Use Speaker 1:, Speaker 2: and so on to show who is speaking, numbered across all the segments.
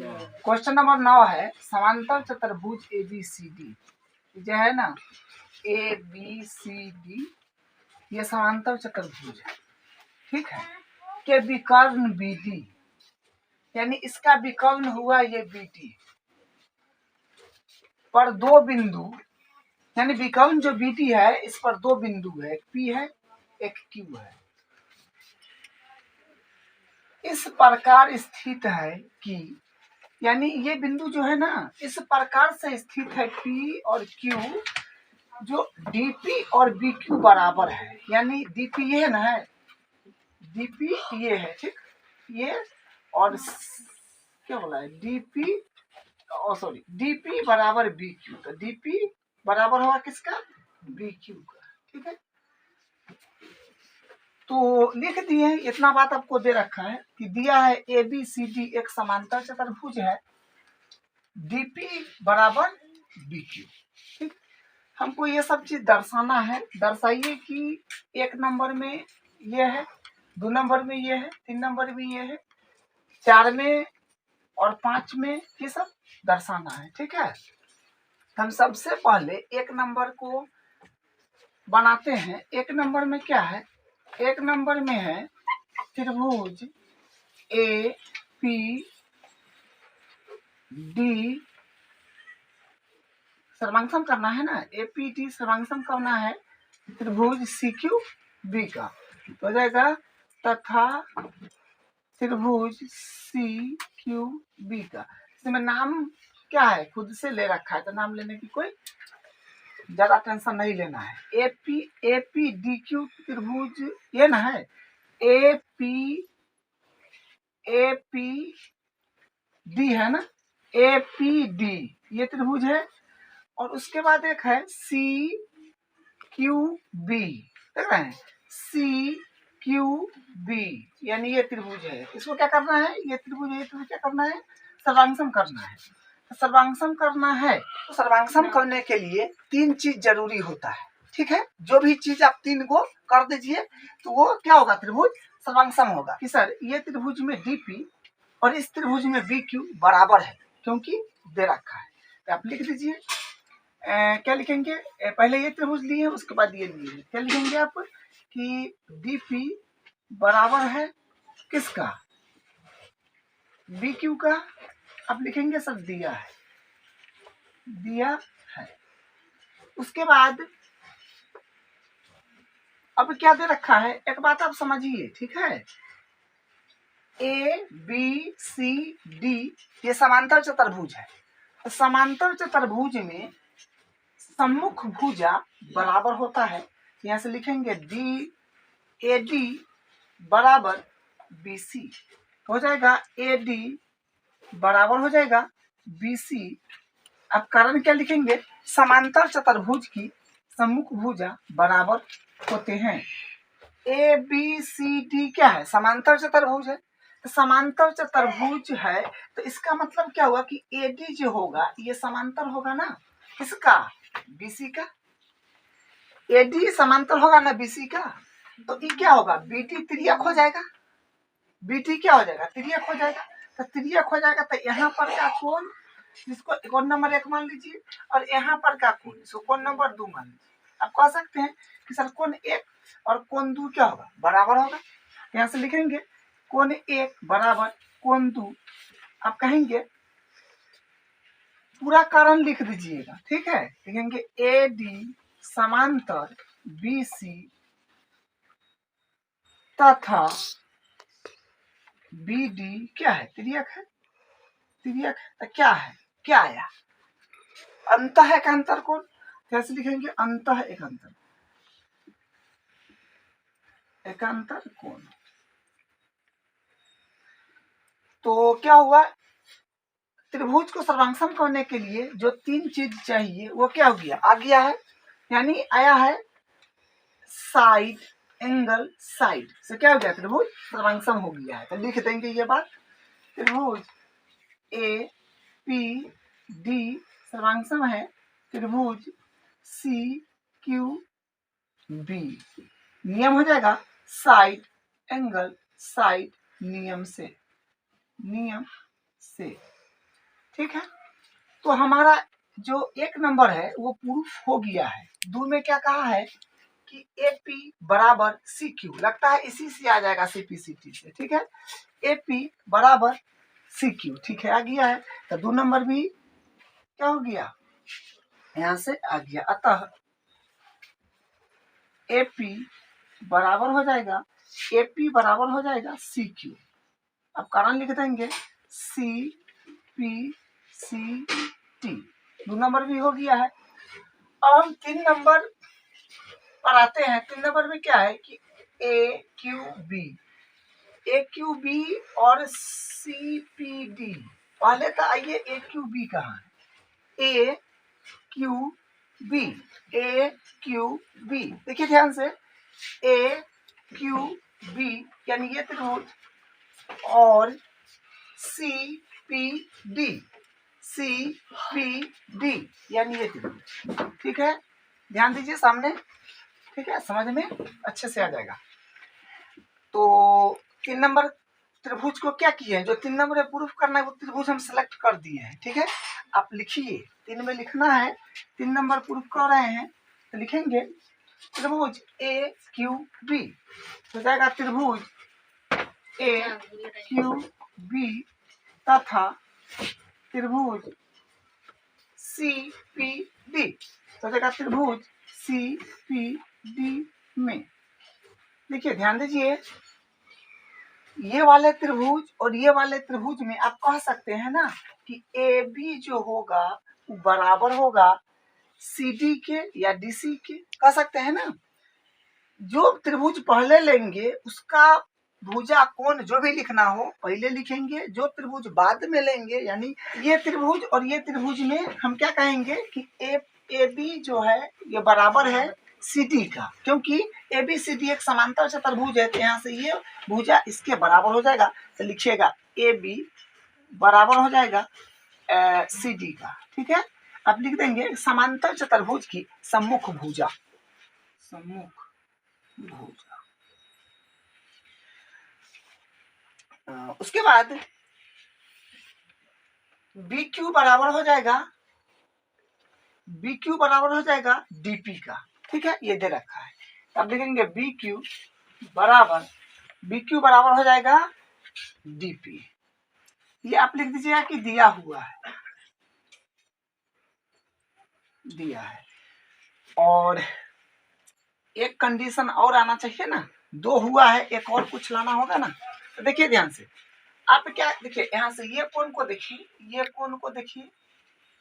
Speaker 1: Question number 9 है समांतर चतुर्भुज ABCD जो है ना ABCD ये समांतर चतुर्भुज है, ठीक है, के विकर्ण BD यानी इसका विकर्ण हुआ ये BD पर दो बिंदु यानी विकर्ण जो BD है इस पर दो बिंदु है, एक P है एक Q है। इस प्रकार स्थित है कि यानी ये बिंदु जो है ना इस प्रकार से स्थित है P और Q जो DP और BQ बराबर है, यानी DP ये है ना है, DP ये है, ठीक, ये और क्या बोला है DP सॉरी DP बराबर BQ, तो DP बराबर होगा किसका BQ का, ठीक है। तो लिख दिए हैं, इतना बात आपको दे रखा है कि दिया है ABCD एक समांतर चतुर्भुज है, DP बराबर BQ, ठीक। हमको ये सब चीज दर्शाना है, दर्शाइए कि एक नंबर में ये है, दो नंबर में ये है, तीन नंबर में ये है, चार में और पांच में ये सब दर्शाना है, ठीक है। हम सबसे पहले एक नंबर को बनाते हैं। एक नंबर में क्या है, एक नंबर में है त्रिभुज APD सर्वांगसम करना है ना, APD सर्वांगसम करना है त्रिभुज CQB का, तो हो जाएगा तथा त्रिभुज CQB का। इसमें नाम क्या है खुद से ले रखा है, तो नाम लेने की कोई ज्यादा टेंशन नहीं लेना है। APDQ त्रिभुज ये ना है, APD है ना, APD ये त्रिभुज है और उसके बाद एक है CQB, देख रहे हैं CQB यानी ये त्रिभुज है। इसको क्या करना है, ये त्रिभुज क्या करना है सर्वांगसम करना है। तो सर्वांगसम करना है तो सर्वांगसम करने के लिए तीन चीज जरूरी होता है, ठीक है। जो भी चीज आप तीन को कर दीजिए तो वो क्या होगा त्रिभुज सर्वांगसम होगा कि सर ये त्रिभुज में DP और इस त्रिभुज में BQ बराबर है, क्योंकि दे रखा है। तो आप लिख दीजिए क्या लिखेंगे, पहले ये त्रिभुज लिए उसके बाद ये लिए, क्या लिखेंगे आप कि DP बराबर है किसका BQ का। अब लिखेंगे सब दिया है, दिया है। उसके बाद अब क्या दे रखा है, एक बात आप समझिए, ठीक है। ABCD ये समांतर चतुर्भुज है, तो समांतर चतुर्भुज में सम्मुख भुजा बराबर होता है। यहाँ से लिखेंगे AD बराबर BC, हो जाएगा AD बराबर हो जाएगा BC। अब कारण क्या लिखेंगे, समांतर चतुर्भुज की सम्मुख भुजा बराबर होते हैं। ABCD क्या है समांतर चतुर्भुज है, तो समांतर चतुर्भुज है तो इसका मतलब क्या हुआ कि AD जो होगा ये समांतर होगा ना किसका BC का, AD समांतर होगा ना BC का, तो ये क्या होगा BD तिर्यक हो जाएगा, BD क्या हो जाएगा तिर्यक हो जाएगा। तो तिर्यक हो जाएगा तो यहाँ पर का कोण जिसको कोण नंबर 1 मान लीजिए और यहाँ पर का कोण इसको कोण नंबर 2 मान लीजिए। आप कह सकते हैं कि सर कोण 1 और कोण 2 क्या होगा बराबर होगा, यहाँ से लिखेंगे कोण 1 बराबर कोण 2। आप कहेंगे पूरा कारण लिख दीजिएगा, ठीक है। लिखेंगे AD समांतर BC तथा BD क्या है तिर्यक है, तिर्यक है। तो क्या है, क्या आया अंत है का अंतर कोण, कैसे लिखेंगे अंत एक अंतर, एकांतर कोण। तो क्या हुआ त्रिभुज को सर्वांगसम करने के लिए जो तीन चीज चाहिए वो क्या हो गया आ गया है, यानी आया है साइड एंगल साइड से क्या हो गया त्रिभुज सर्वांगसम हो गया है। तो लिख देंगे ये बात, त्रिभुज APD सर्वांगसम है त्रिभुज CQB। नियम हो जाएगा साइड एंगल साइड नियम से, नियम से ठीक है, तो हमारा जो एक नंबर है वो प्रूफ हो गया है। दो में क्या कहा है कि AP बराबर CQ, लगता है इसी से आ जाएगा CPCT से। ठीक है, AP बराबर CQ, ठीक है, आ गया है। तो 2 नंबर भी क्या हो गया, यहाँ से आ गया। अतः AP बराबर हो जाएगा, AP बराबर हो जाएगा CQ। अब कारण लिख देंगे CPCT, 2 नंबर भी हो गया है। अब हम 3 नंबर पर आते हैं। 3 नंबर में क्या है कि AQB और CPD। पहले तो आइए AQB कहाँ है, AQB देखिए ध्यान से, AQB यानी ये त्रिभुज और CPD यानी ये त्रिभुज। ठीक है, ध्यान दीजिए सामने, ठीक है, समझ में अच्छे से आ जाएगा। तो 3 नंबर त्रिभुज को क्या किए हैं, जो 3 नंबर है प्रूफ करना है वो त्रिभुज हम सेलेक्ट कर दिए हैं। ठीक है, आप लिखिए, 3 में लिखना है, 3 नंबर प्रूफ कर रहे हैं तो लिखेंगे त्रिभुज AQB, हो जाएगा त्रिभुज AQB तथा त्रिभुज CPD, तो हो जाएगा त्रिभुज CPD में। देखिए ध्यान दीजिए, ये वाले त्रिभुज और ये वाले त्रिभुज में आप कह सकते हैं ना कि AB जो होगा वो बराबर होगा CD के या DC के, कह सकते हैं ना। जो त्रिभुज पहले लेंगे उसका भुजा कोण जो भी लिखना हो पहले लिखेंगे, जो त्रिभुज बाद में लेंगे यानी ये त्रिभुज और ये त्रिभुज में हम क्या कहेंगे कि AB जो है ये बराबर है CD का, क्योंकि ABCD एक समांतर चतुर्भुज है। तो यहाँ से ये भुजा इसके बराबर हो जाएगा, तो लिखिएगा AB बराबर हो जाएगा CD का। ठीक है, अब लिख देंगे समांतर चतुर्भुज की सम्मुख भुजा, सम्मुख भुजा। उसके बाद BQ बराबर हो जाएगा, BQ बराबर हो जाएगा DP का। ठीक है, ये दे रखा है, अब लिखेंगे BQ बराबर हो जाएगा DP। ये आप लिख दीजिएगा कि दिया हुआ है, दिया है। और एक कंडीशन और आना चाहिए ना, 2 हुआ है, एक और कुछ लाना होगा ना। तो देखिए ध्यान से, आप क्या देखिए, यहाँ से ये कोण को देखिए, ये कोण को देखिए,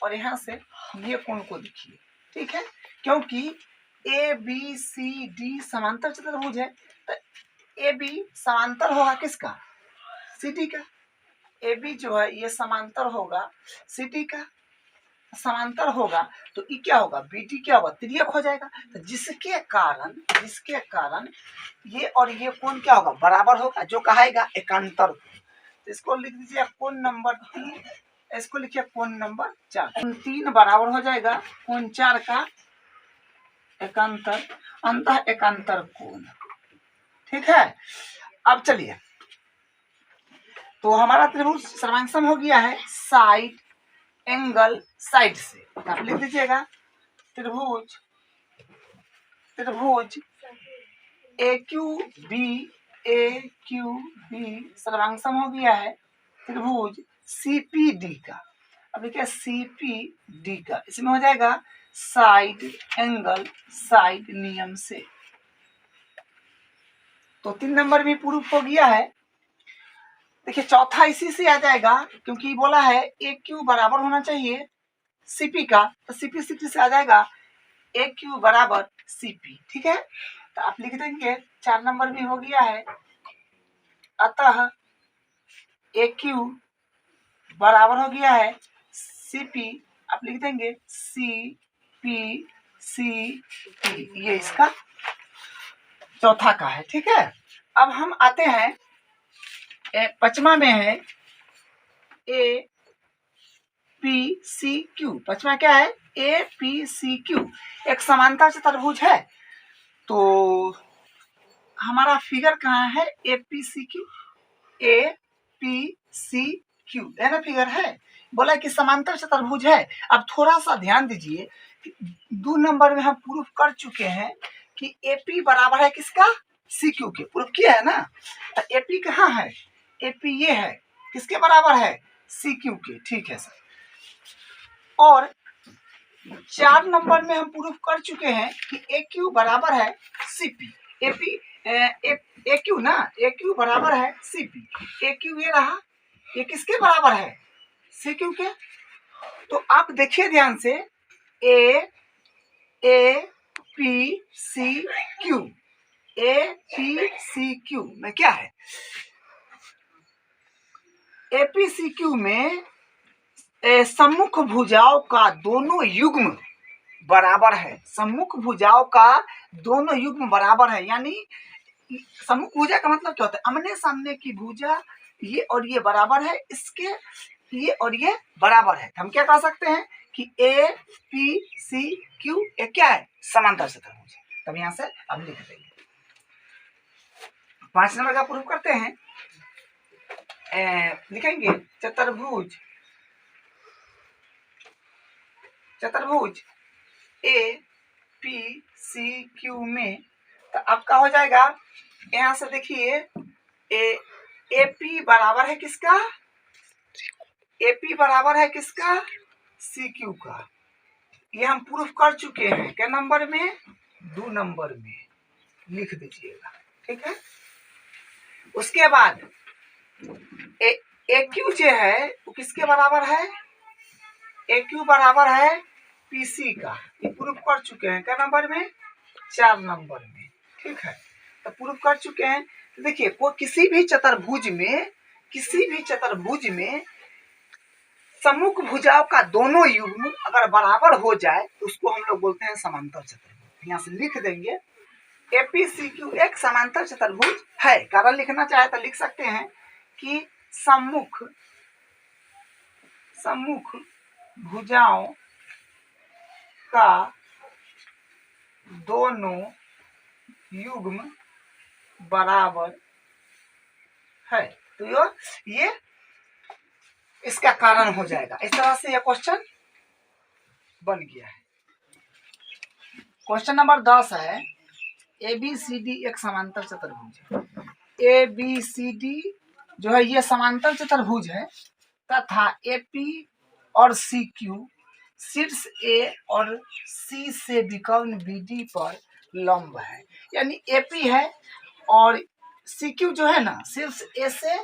Speaker 1: और यहाँ से ये कोण को देखिए। ठीक है, क्योंकि ABCD समांतर चतुर्भुज है, तो AB समांतर होगा किसका, CD का। AB जो है ये समांतर होगा CD का, समांतर होगा तो ये क्या होगा, BD क्या होगा, तिर्यक हो जाएगा। तो जिसके कारण ये और ये कोण क्या होगा, बराबर होगा, जो कहेगा एकांतर। तो इसको लिख दीजिए कोण नंबर 3, इसको लिखिए कोण नंबर 4। कोण 3 बराबर हो जाएगा कोण 4 का एकांतर, अंतः एकांतर कोण। ठीक है, अब चलिए, तो हमारा त्रिभुज सर्वांगसम हो गया है साइड एंगल साइड से। आप लिख दीजिएगा त्रिभुज AQB सर्वांगसम हो गया है त्रिभुज CPD का। अब देखिए CPD का, इसमें हो जाएगा साइड एंगल साइड नियम से। तो 3 नंबर भी प्रूफ हो गया है। देखिए चौथा इसी से आ जाएगा, क्योंकि बोला है AQ बराबर होना चाहिए CP का, तो CPCT से आ जाएगा AQ बराबर CP। ठीक है, तो आप लिख देंगे 4 नंबर भी हो गया है। अतः AQ बराबर हो गया है CP, आप लिख देंगे CPCT, ये इसका चौथा का है। ठीक है, अब हम आते हैं पचमा में है APCQ। पचमा क्या है, APCQ एक समांतर चतुर्भुज है। तो हमारा फिगर कहाँ है, APCQ क्यू, है ना, फिगर है। बोला कि समांतर चतुर्भुज है। अब थोड़ा सा ध्यान दीजिए, 2 नंबर में हम प्रूफ कर चुके हैं कि एपी बराबर है किसका, सी क्यू के। प्रूफ किया है ना। तो एपी कहाँ है, एपी ये है, किसके बराबर है, सी क्यू के। ठीक है सर। और 4 नंबर में हम प्रूफ कर चुके हैं कि ए क्यू बराबर है सीपी। एपी ए क्यू ना, ए क्यू बराबर है सीपी। ए क्यू ये रहा, ये किसके बराबर है, सी क्यू के। तो आप देखिए ध्यान से, A P C Q, A P C Q में क्या है, ए पी सी क्यू में सम्मुख भुजाओं का दोनों युग्म बराबर है। सम्मुख भुजाओं का दोनों युग्म बराबर है। यानी सम्मुख भुजा का मतलब क्या होता है, आमने सामने की भुजा ये और ये बराबर है, इसके ये और ये बराबर है। हम क्या कह सकते हैं कि ए पी सी क्यू ये क्या है, समांतर चतुर्भुज। तब यहां से अब लिख देंगे। 5 नंबर का प्रूफ करते हैं। लिखेंगे चतुर्भुज, चतुर्भुज ए पी सी क्यू में, तो आपका हो जाएगा, यहां से देखिए, ए पी बराबर है किसका, एपी बराबर है किसका, सी क्यू का। ये हम प्रूफ कर चुके हैं। क्या नंबर में, 2 नंबर में, लिख दीजिएगा। ठीक है। उसके बाद ए क्यू जो है वो किसके बराबर है, ए क्यू बराबर है पीसी का। ये प्रूफ कर चुके हैं। क्या नंबर में, 4 नंबर में। ठीक है। तो प्रूफ कर चुके हैं। तो देखिए, कोई किसी भी चतुर्भुज में, किसी भी चतुर्भुज में सम्मुख भुजाओं का दोनों युग्म अगर बराबर हो जाए तो उसको हम लोग बोलते हैं समांतर चतुर्भुज। यहाँ से लिख देंगे एपीसीक्यू एक समांतर चतुर्भुज है। कारण लिखना चाहे तो लिख सकते हैं कि सम्मुख भुजाओं का दोनों युग्म बराबर है। तो ये इसका कारण हो जाएगा। इस तरह से यह क्वेश्चन बन गया है। क्वेश्चन नंबर 10 है, ए बी सी डी एक समांतर चतुर्भुज है। ए बी सी डी जो है ये समांतर चतुर्भुज है तथा ए पी और सी क्यू शीर्ष ए और सी से विकर्ण बी डी पर लंब है। यानी ए पी है और सी क्यू जो है ना, शीर्ष ए से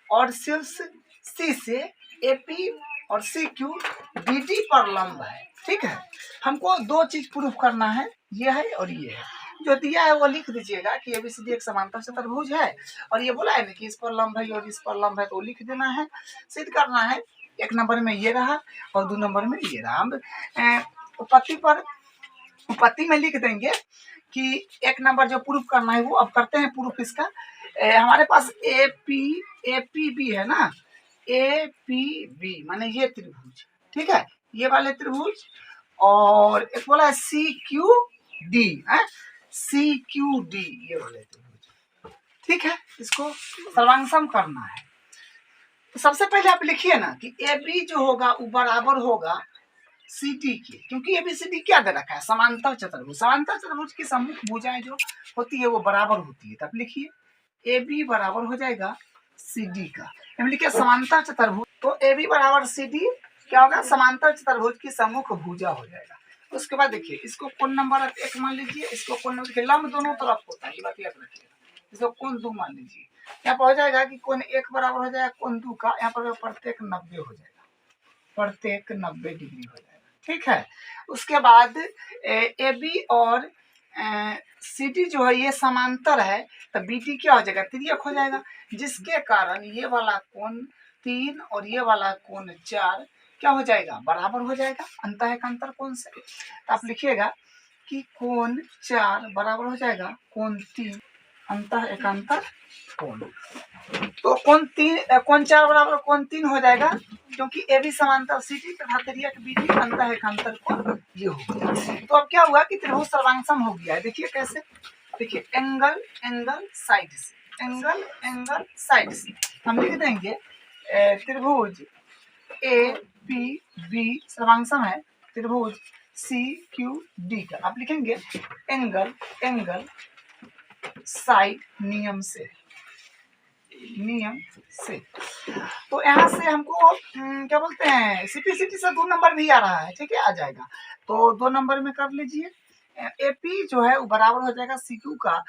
Speaker 1: और शीर्ष सी से ए पी और सी क्यू बी डी पर लंब है। ठीक है। हमको 2 चीज प्रूफ करना है, ये है और ये है। जो दिया है वो लिख दीजिएगा कि एबीसीडी एक समांतर चतुर्भुज है, और ये बोला है ना कि इस पर लंब है और इस पर लंब है, तो लिख देना है, सिद्ध करना है। 1 नंबर में ये रहा और 2 नंबर में ये रहा। हम उपपत्ति में लिख देंगे कि 1 नंबर जो प्रूफ करना है वो अब करते हैं प्रूफ इसका। हमारे पास ए पी बी है ना, ए पी बी माने ये त्रिभुज। ठीक है, ये वाले त्रिभुज। और एक बोला है सी क्यू डी है, सी क्यू डी ये वाले त्रिभुज। ठीक है, इसको सर्वांगसम करना है। तो सबसे पहले आप लिखिए ना कि ए बी जो होगा वो बराबर होगा सी डी के, क्योंकि ए बी सी डी क्या दे रखा है, समांतर चतुर्भुज। समांतर चतुर्भुज की सम्मुख भुजाएं जो होती है वो बराबर होती है। तब लिखिए ए बी बराबर हो जाएगा सी डी का। लिखिए समांतर चतुर्भुज, तो ए बी बराबर सी डी क्या होगा, समांतर चतुर्भुज की सम्मुख भुजा हो जाएगा। उसके बाद देखिए, इसको कोण नंबर 1 मान लीजिए, इसको कोण नंबर, लंब दोनों तरफ होता है, ये बात याद रखिएगा। इसको कोण 2 मान लीजिए। यहाँ पर हो जाएगा कि कोण 1 बराबर हो जाएगा कोण 2 का, यहाँ पर प्रत्येक 90 हो जाएगा, प्रत्येक 90 डिग्री हो जाएगा। ठीक है। उसके बाद ए बी और सी डी जो है ये समांतर है, तो बी डी क्या हो जाएगा, तिर्यक हो जाएगा, जिसके कारण ये वाला कोण 3 और ये वाला कोण 4 क्या हो जाएगा, बराबर हो जाएगा अंतः एकांतर कोण से। तो आप लिखिएगा कि कोण 4 बराबर हो जाएगा कोण 3 अंतः एकांतर कोण। तो कोण 4 बराबर कोण 3 हो जाएगा, क्योंकि ए बी समांतर सी डी तथा तिर्यक बी डी अंतः एकांतर कोण ये हो गया। तो अब क्या हुआ कि त्रिभुज सर्वांगसम हो गया है। देखिए कैसे, देखिए एंगल साइड से, एंगल साइड से हम लिख देंगे त्रिभुज ए पी बी सर्वांगसम है त्रिभुज सी क्यू डी का। आप लिखेंगे एंगल एंगल साइड नियम से तो यहाँ से हमको क्या बोलते हैं सीपीसीटी से 2 नंबर भी आ रहा है, ठीक है, आ जाएगा। तो 2 नंबर में कर लीजिए। एपी जो है वो बराबर हो जाएगा सीक्यू का,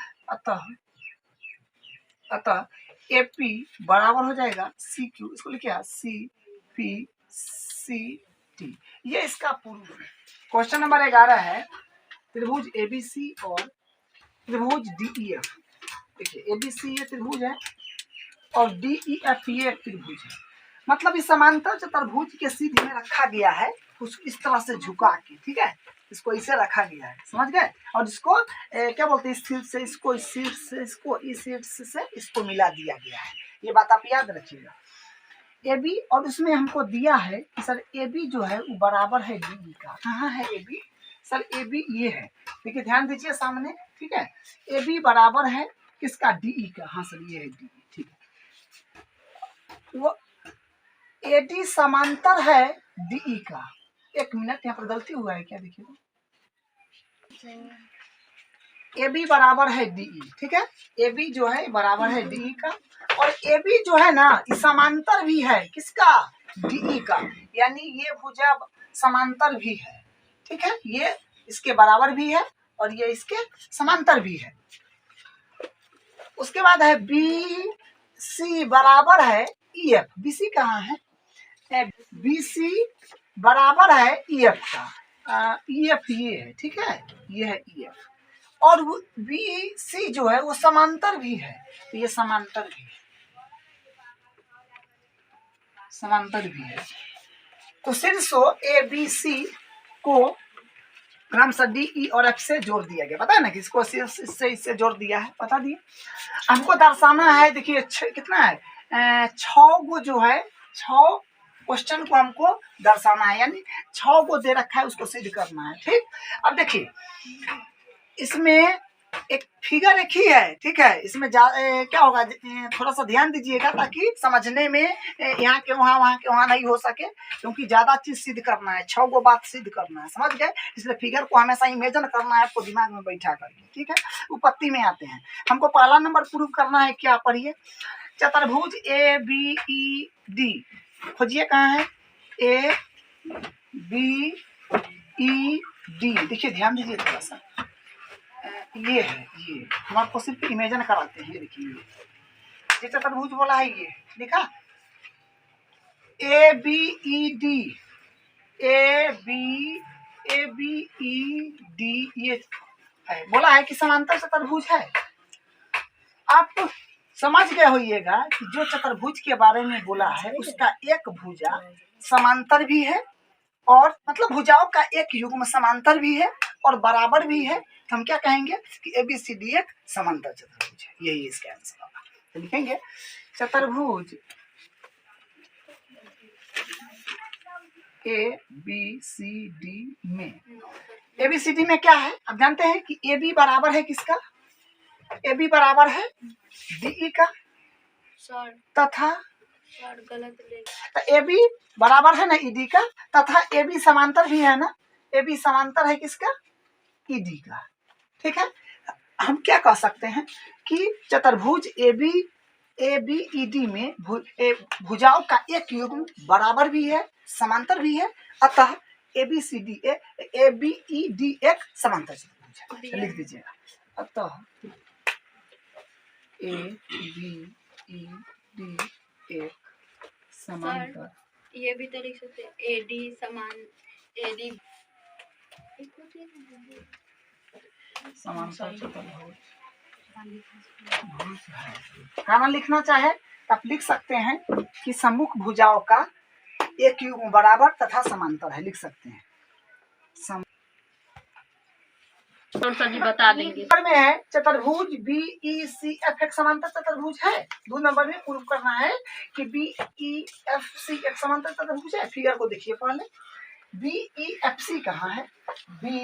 Speaker 1: अतः एपी बराबर हो जाएगा सीक्यू, इसको लिखिए सी पी सी टी। ये इसका प्रूफ है। क्वेश्चन नंबर 11 है त्रिभुज एबीसी और त्रिभुज डीईएफ। देखिए एबीसी ये त्रिभुज है और डीईएफ ये त्रिभुज है। मतलब इस समांतर चतुर्भुज के सीधे में रखा गया है, कुछ इस तरह से झुका के, ठीक है, इसको इसे रखा गया है, समझ गए। और इसको क्या बोलते हैं, इस शीर्ष से इसको, इस शीर्ष से इसको, इस शीर्ष से इसको मिला दिया गया है। ये बात आप याद रखिएगा। ए बी, और उसमें हमको दिया है कि सर ए बी जो है वो बराबर है डी का। कहाँ है A B? Sir A B ये है, देखिए ध्यान दीजिए सामने, ठीक है। ए बी बराबर है किसका? डी का। हाँ सर ये है डी, ठीक है। वो ए डी समांतर है डी का। एक मिनट, यहाँ पर गलती हुआ है क्या, देखिए। ए बी बराबर है डी, ठीक है। ए बी जो है बराबर है डी का, और ए बी जो है ना ये समांतर भी है किसका? डी का। यानी ये भुजा समांतर भी है, ठीक है। ये इसके बराबर भी है और ये इसके समांतर भी है। उसके बाद है बी सी बराबर है ई एफ। बी सी कहाँ है? बी सी बराबर है ई एफ का। ई एफ ये है, ठीक है, ये है ई एफ। और बी सी जो है वो समांतर भी है, तो ये समांतर भी है, समांतर भी है। तो शीर्षों ए बी सी को क्रमशः डी ई और एफ से जोड़ दिया गया। पता है ना कि इसको इससे इससे जोड़ दिया है, बता दिए। हमको दर्शाना है, देखिए कितना है, 6 गो जो है, 6 क्वेश्चन को हमको दर्शाना है, यानी 6 को दे रखा है, उसको सिद्ध करना है, ठीक। अब देखिए इसमें एक फिगर एक ही है, ठीक है। इसमें क्या होगा, थोड़ा सा ध्यान दीजिएगा ताकि समझने में यहाँ के वहाँ नहीं हो सके, क्योंकि ज्यादा चीज सिद्ध करना है, 6 गो बात सिद्ध करना है, समझ गए। इसलिए फिगर को हमेशा इमेजिन करना है आपको दिमाग में बैठा करके, ठीक है। उपपत्ति में आते हैं। हमको पहला नंबर प्रूव करना है, क्या पढ़िए, चतुर्भुज ए बी ई डी खोजिए। कहाँ है? ए बी ई डी, देखिए ध्यान दीजिए थोड़ा सा। ये है, ये हम आपको सिर्फ इमेजिन कराते हैं। देखिए ये चतुर्भुज बोला है, ये लिखा A B E D, A B E D, ये है, बोला है कि समांतर चतुर्भुज है। आप समझ गए होइएगा कि जो चतुर्भुज के बारे में बोला है उसका एक भुजा समांतर भी है, और मतलब भुजाओं का एक युग्म समांतर भी है और बराबर भी है। तो हम क्या कहेंगे कि ए बी सी डी एक समांतर चतुर्भुज है। यही इसका आंसर होगा। तो लिखेंगे चतुर्भुज ए बी सी डी में, ए बी सी डी में क्या है, अब जानते हैं कि ए बी बराबर है किसका? ए बी बराबर है डी का, तथा तो ए बी बराबर है ना ई डी का, तथा ए बी समांतर भी है ना, ए बी समांतर है किसका? ई डी का, ठीक है। हम क्या कह सकते हैं कि चतुर्भुज ए बी ई डी में भुजाओं का एक युग्म बराबर भी है, समांतर भी है, अतः A B C D A B E D एक समांतर चतुर्भुज है। लिख दीजिएगा, अतः ए बी ई डी एक समांतर।
Speaker 2: ये भी तो लिख सकते हैं ए डी समान, ए डी
Speaker 1: समांतर चतुर्भुज है। खाना लिखना चाहे तो आप लिख सकते हैं कि सम्मुख भुजाओं का एक युग्म बराबर तथा समांतर है, लिख सकते हैं।
Speaker 2: सर बता देंगे।
Speaker 1: नंबर में है चतुर्भुज बी ई सी एफ एक समांतर चतुर्भुज है। 2 नंबर में प्रूव करना है कि बी ई एफ सी एक समांतर चतुर्भुज है। फिगर को देखिए पहले, बी ई एफ सी कहाँ है? बी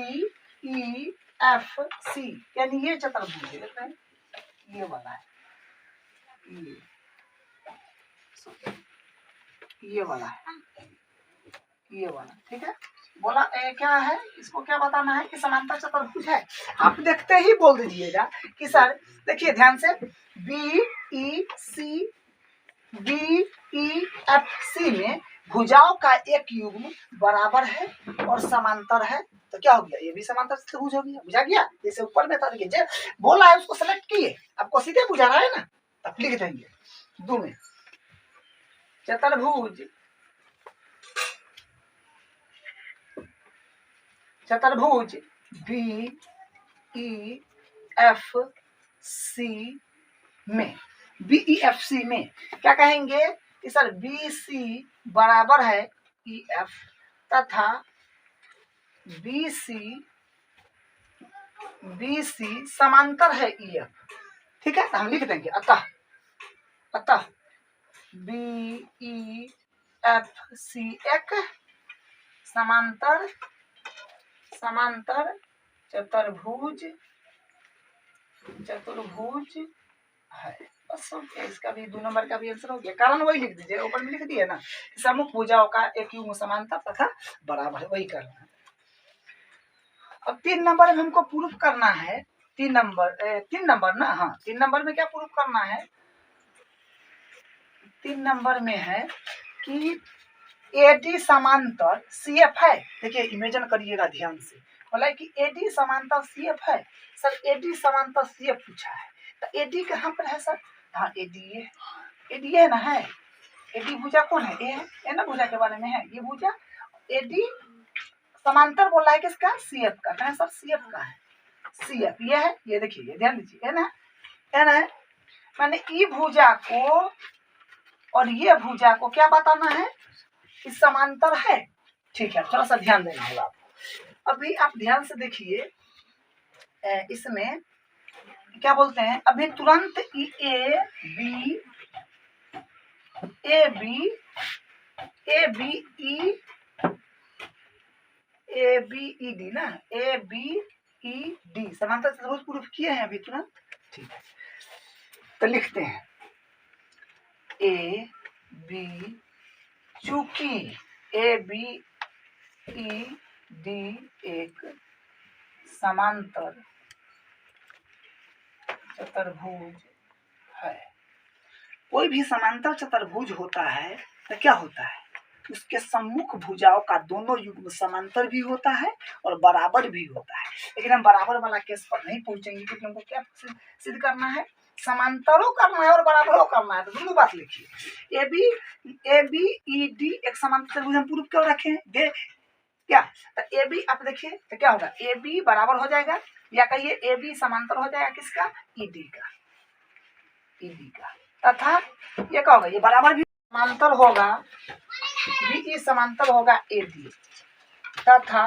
Speaker 1: ई एफ सी यानी ये चतुर्भुज है, देखते हैं ये वाला है, ये ये वाला है, ये वाला, ठीक है। बोला क्या है, इसको क्या बताना है कि समांतर चतुर्भुज है। आप देखते ही बोल दीजिएगा कि सर देखिए ध्यान से, बी ई एफ सी में भुजाओं का एक युग्म बराबर है और समांतर है, तो क्या हो गया, ये भी समांतर चतुर्भुज हो गया। बुझा गया, जैसे ऊपर में था, देखिए बोला है उसको सेलेक्ट किए, आपको सीधे बुझा रहा है ना, तब लिख देंगे दो में चतुर्भुज बी ई एफ सी में, बी एफ सी में क्या कहेंगे कि सर बी सी बराबर है ई एफ तथा बी सी समांतर है ई एफ, ठीक है। तो हम लिख देंगे अतः बी ई एफ सी एक समांतर चतुर्भुज है। बस हो गया, इसका भी 2 नंबर का भी आंसर हो गया। कारण वही लिख दीजिए, ऊपर में लिख दिए ना, सम्मुख भुजाओं का एक युग्म समांतर तथा बराबर है, वही करना है। अब 3 नंबर में हमको प्रूफ करना है, 3 नंबर ना, हाँ 3 नंबर में क्या प्रूफ करना है, 3 नंबर में है कि एडी समांतर सी एफ है। देखिए इमेजिन करिएगा ध्यान से, बोला कि एडी समांतर सी एफ है। सर एडी समांतर सी एफ पूछा है, तो एडी कहाँ पर है सर, हाँ एडी है ना, है एडी भुजा कौन है, ए ना भुजा के बारे में है, ये भुजा एडी समांतर बोला है किसका, सी एफ का, कहें सर सी एफ का है, सी एफ ये है, ये देखिए ये ध्यान दीजिए, है ना, मैंने ई भुजा को और ये भुजा को क्या बताना है, इस समांतर है, ठीक है। थोड़ा सा ध्यान देना होगा आपको। अभी आप ध्यान से देखिए, इसमें क्या बोलते हैं, अभी तुरंत ए बी ई डी ना, ए बी ई डी समांतर चतुर्भुज प्रूफ किए हैं अभी तुरंत, ठीक है। तो लिखते हैं ए बी, चूंकि ए बी ई डी एक समांतर चतुर्भुज है। कोई भी समांतर चतुर्भुज होता है तो क्या होता है, उसके सम्मुख भुजाओं का दोनों युग्म समांतर भी होता है और बराबर भी होता है। लेकिन हम बराबर वाला केस पर नहीं पहुंचेंगे, क्योंकि हमको क्या सिद्ध करना है, समांतरों करना है और बराबरों करना है। तो दोनों बात लिखिए, ए बी ई डी एक समांतर चतुर्भुज हम प्रूफ क्यों रखें, दे क्या, तो ए बी आप देखिए तो क्या होगा, ए बी बराबर हो जाएगा, या कहिए ए बी समांतर हो जाएगा किसका, ई डी का, तथा ये क्या होगा, ये बराबर भी समांतर होगा, बी ई समांतर होगा ए डी तथा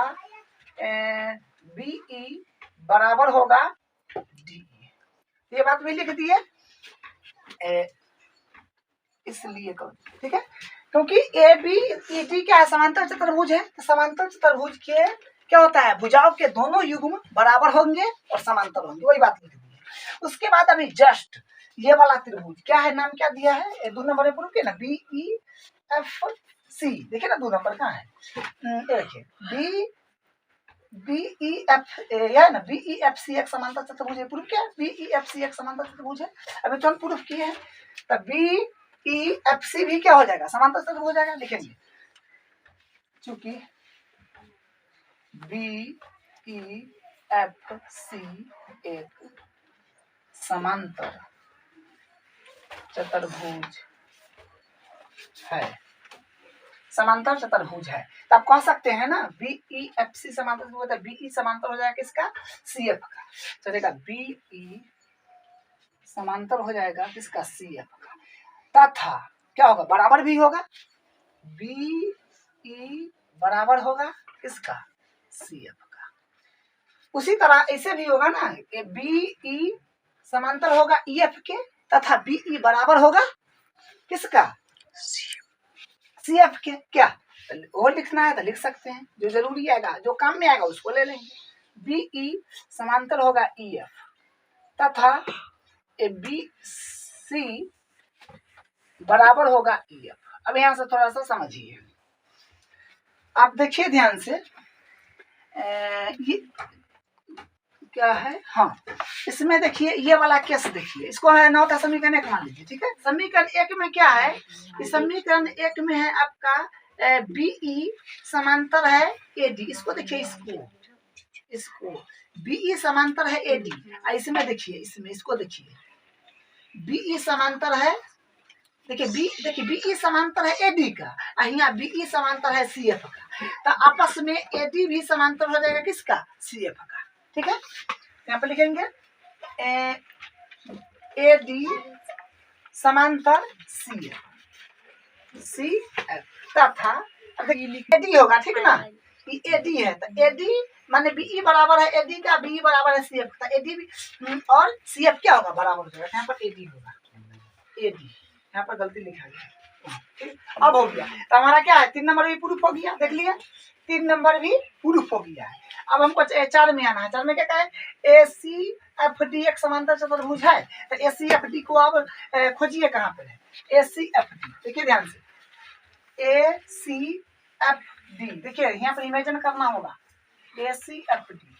Speaker 1: बी ई बराबर होगा डी, ये बात भी लिख दिए, इसलिए ठीक है, क्योंकि ए बी ई डी क्या है, समांतर चतुर्भुज है। तो समांतर चतुर्भुज के क्या होता है, भुजाओं के दोनों युग्म बराबर होंगे और समांतर होंगे, वही बात लिख दी है। उसके बाद अभी जस्ट ये वाला त्रिभुज क्या है, नाम क्या दिया है, 2 नंबर में प्रूफ किया ना, बी ई एफ सी, देखिए ना 2 नंबर कहाँ है, ये देखिए बी ई एफ है ना, बी ई एफ सी एक समांतर चतुर्भुज है, प्रूफ क्या है, बी ई एफ सी एक समांतर चतुर्भुज है। अभी तो हम प्रूफ किए हैं, तो बी ई एफ सी भी क्या हो जाएगा, समांतर चतुर्भुज हो जाएगा। लिखेंगे चूंकि बी ई एफ सी एक समांतर चतुर्भुज है, समांतर चतुर्भुज है, तो आप कह सकते हैं ना बी ई एफ सी समांतर होता है, बी ई समांतर हो जाएगा किसका, सी एफ का, चलेगा बी ई समांतर हो जाएगा किसका, सी एफ का, तथा क्या होगा, बराबर भी होगा, बी ई बराबर होगा किसका, सी एफ का। उसी तरह ऐसे भी होगा ना, बी ई समांतर होगा ई एफ के तथा बी ई बराबर होगा किसका, सी एफ के, क्या वो लिखना है तो लिख सकते हैं, जो जरूरी आएगा, जो काम में आएगा उसको ले लेंगे। बी ई समांतर होगा ई एफ तथा बी सी बराबर होगा ई एफ। अब यहाँ से थोड़ा सा समझिए, आप देखिए ध्यान से। ये क्या है, हाँ इसमें देखिए ये वाला केस देखिए, इसको है 9 का समीकरण 1 मान लीजिए, ठीक है। समीकरण 1 में क्या है, इस समीकरण 1 में है आपका बीई समांतर है एडी, इसको देखिए, इसको बीई समांतर है एडी, इसमें देखिए, इसमें इसको देखिए, बीई समांतर है, देखिए बीई समांतर है एडी का, यहाँ बीई समांतर है सीएफ का, तो आपस में एडी भी समांतर हो जाएगा किसका, सीएफ का, ठीक है। यहाँ पर लिखेंगे एडी समांतर सीएफ, तथा एडी होगा, ठीक ना, ये एडी है, तो एडी माने बीई बराबर है एडी का, बीई बराबर है सीएफ का, एडी भी और सीएफ क्या होगा, बराबर हो जाएगा, यहाँ पर एडी होगा, एडी यहाँ पर गलती लिखा गया, ठीक। अब हो गया, तो हमारा क्या है, 3 नंबर भी प्रूफ हो गया, देख लिया, 3 नंबर भी प्रूफ हो गया है। अब हमको 4 में आना है, 4 में क्या कहा है, ए सी एफ डी एक समांतर चतुर्भुज है, तो ए सी एफ डी को अब खोजिए कहाँ पर है, ए सी एफ डी, देखिए ध्यान से, ए सी एफ डी, देखिए यहाँ पर इमेजिन करना होगा, ए सी एफ डी,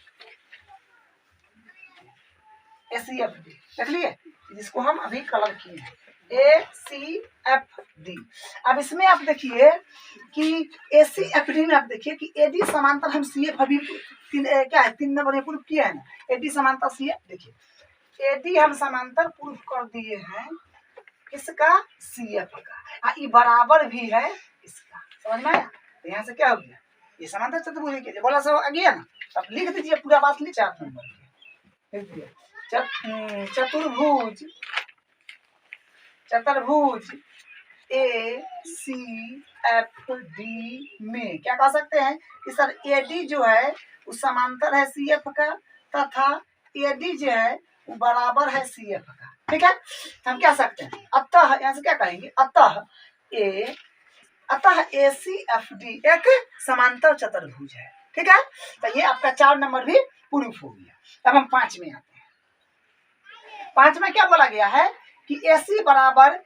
Speaker 1: ए सी एफ डी देख लिए, जिसको हम अभी कलर किए हैं, ए सी एफ डी। अब इसमें आप देखिए कि ए सी एफ डी में आप देखिए कि एडी समांतर हम सी एफ अभी क्या है 3 नंबर में प्रूफ किया है ना, एडी समांतर सी एफ, देखिए एडी हम समांतर प्रूफ कर दिए हैं किसका, सी एफ का, ये बराबर भी है इसका, समझ में आया। तो यहाँ से क्या हो गया, ये समांतर चतुर्भुज के बोला सब आ गया ना, अब लिख दीजिए पूरा बात, लिख 4 नंबर लिख दिया, चतुर्भुज ए सी एफ डी में क्या कह सकते हैं कि सर एडी जो है वो समांतर है सी एफ का, तथा एडी जो है वो बराबर है सी एफ का, ठीक है। तो हम क्या सकते हैं, अतः यहाँ से क्या कहेंगे, अतः ए सी एफ डी एक समांतर चतुर्भुज है, ठीक है। तो ये आपका 4 नंबर भी प्रूफ हो गया। अब हम 5 में आते हैं। 5 में क्या बोला गया है कि AC बराबर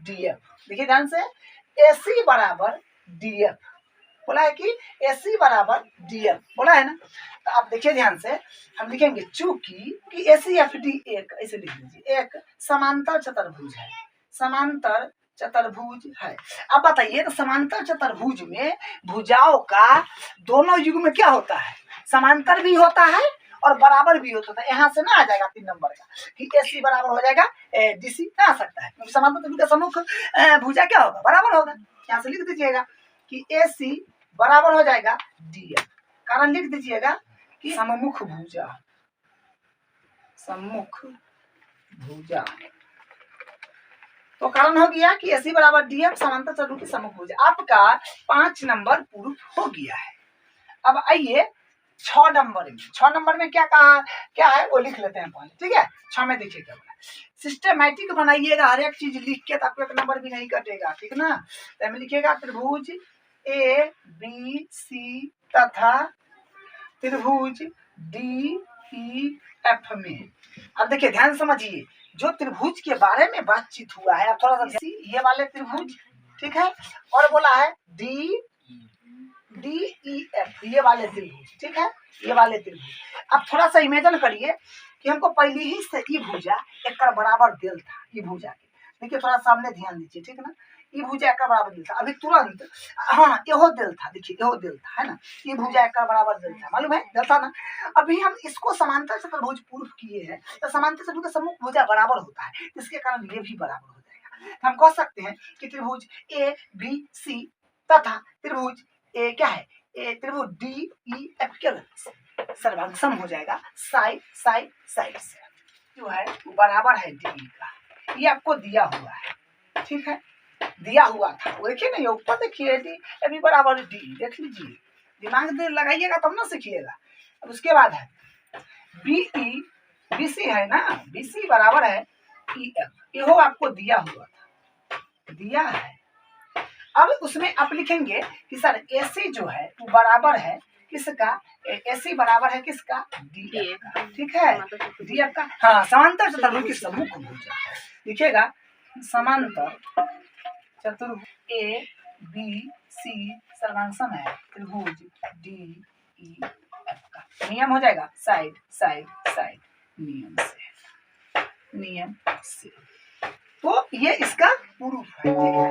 Speaker 1: DF, देखिए ध्यान से, AC बराबर DF बोला है कि AC बराबर DF बोला है ना। तो आप देखिए ध्यान से, हम लिखेंगे चूंकि कि ACFD एक, ऐसे लिख लीजिए, एक समांतर चतुर्भुज है, समांतर चतुर्भुज है। अब बताइए, तो समांतर चतुर्भुज में भुजाओं का दोनों युग में क्या होता है, समांतर भी होता है और बराबर भी होता है। यहाँ से ना आ जाएगा 3 नंबर का कि AC बराबर हो जाएगा DC, ना आ सकता है, क्योंकि समांतर चतुर्भुज का सम्मुख भुजा क्या होगा, बराबर होगा। यहाँ से लिख दीजिएगा कि AC बराबर हो जाएगा DF, कारण लिख दीजिएगा कि सम्मुख भुजा, तो कारण हो गया कि AC बराबर DF समांतर चतुर्भुज की सम्मुख भुजा। आपका 5 नंबर प्रूफ हो गया है। अब आइए 6 नंबर में क्या कहा, क्या है वो लिख लेते हैं पहले, ठीक है। 6 में देखिए क्या बोला, सिस्टमैटिक बनाइएगा, हर एक चीज लिख के, तो आपको 1 नंबर भी नहीं कटेगा, ठीक ना। तो हमें लिखिएगा त्रिभुज ABC तथा त्रिभुज DEF में। अब देखिए ध्यान समझिए, जो त्रिभुज के बारे में बातचीत हुआ है, अब थोड़ा सा ये वाले त्रिभुज, ठीक है, और बोला है DEF, ये वाले त्रिभुज, ठीक है, ये वाले त्रिभुज। अब थोड़ा सा इमेजिन करिए कि हमको पहले ही से ये भुजा एक बराबर दिल था, ये भुजा के, देखिए थोड़ा सामने ध्यान दीजिए, ठीक है ना, ये भुजा एक बराबर दिल था, अभी तुरंत हाँ यहो दिल था, देखिए यहो दिल था, है ना, ये भुजा एक बराबर दिल था, मालूम है दिल था ना। अभी हम इसको समांतर चतुर्भुज प्रूफ किए हैं, तो समांतर चतुर्भुज का सम्मुख भुजा बराबर होता है, इसके कारण ये भी बराबर हो जाएगा। हम कह सकते हैं कि त्रिभुज ABC तथा त्रिभुज क्या है, त्रिभुज DEF के सर्वांग सम हो जाएगा, साइड से जो है वो बराबर है DE का, ये आपको दिया हुआ है, ठीक है, दिया हुआ था, वो देखिए ना, ये ऊपर देखिए D अभी बराबर DE, देख लीजिए, दिमाग में लगाइएगा तब ना सीखिएगा। अब उसके बाद है BC है ना, BC बराबर है EF, ये हो आपको दिया हुआ था, दिया है। अब उसमें आप लिखेंगे कि सर AC जो है वो बराबर है किसका, AC बराबर है किसका, DF का, ठीक है, DF का, हाँ समांतर चतुर्भुज की सम्मुख भुजा। लिखिएगा समांतर चतुर्भुज ए बी सी सर्वांग सम है त्रिभुज डी ई एफ का नियम हो जाएगा साइड साइड साइड नियम से तो ये इसका प्रूफ है। ठीक है।